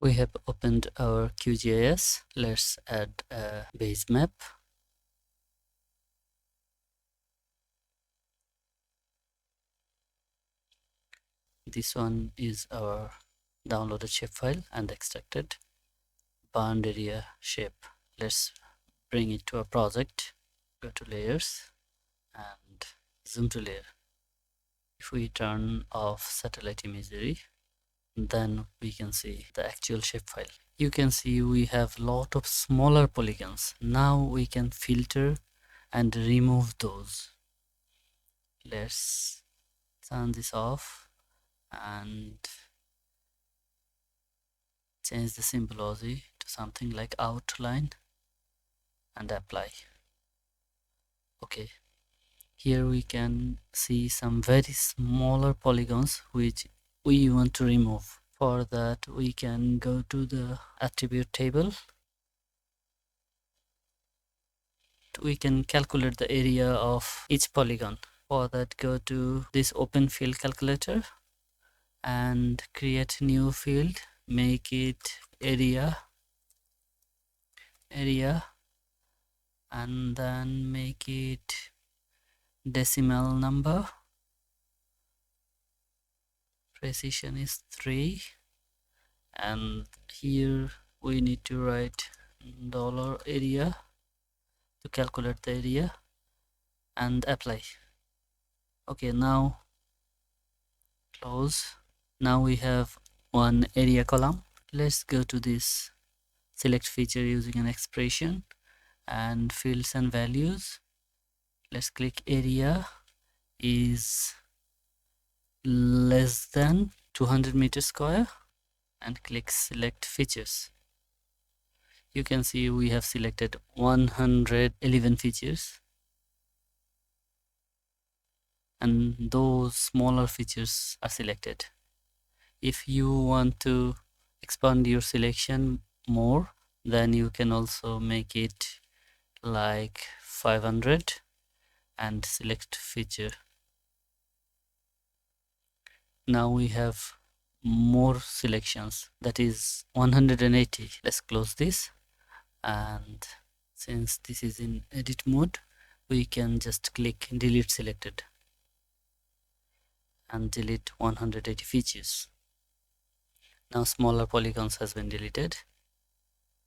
We have opened our QGIS. Let's add a base map. This one is our downloaded shapefile and extracted bound area shape. Let's bring it to a project. Go to layers and zoom to layer. If we turn off satellite imagery, then we can see the actual shapefile. You can see we have lot of smaller polygons. Now we can filter and remove those. Let's turn this off and change the symbology to something like outline and apply. Okay, here we can see some very smaller polygons which we want to remove. For that we can go to the attribute table. We can calculate the area of each polygon. For that, go to this open field calculator and create new field, make it area, and then make it decimal number. Precision is 3, and here we need to write $area to calculate the area and apply. Okay, now close. Now we have one area column. Let's go to this select feature using an expression and fields and values. Let's click area is less than 200 meters square and click select features. You can see we have selected 111 features, and those smaller features are selected. If you want to expand your selection more, then you can also make it like 500 and select feature. Now we have more selections, that is 180. Let's close this, and since this is in edit mode, we can just click delete selected and delete 180 features. Now smaller polygons has been deleted.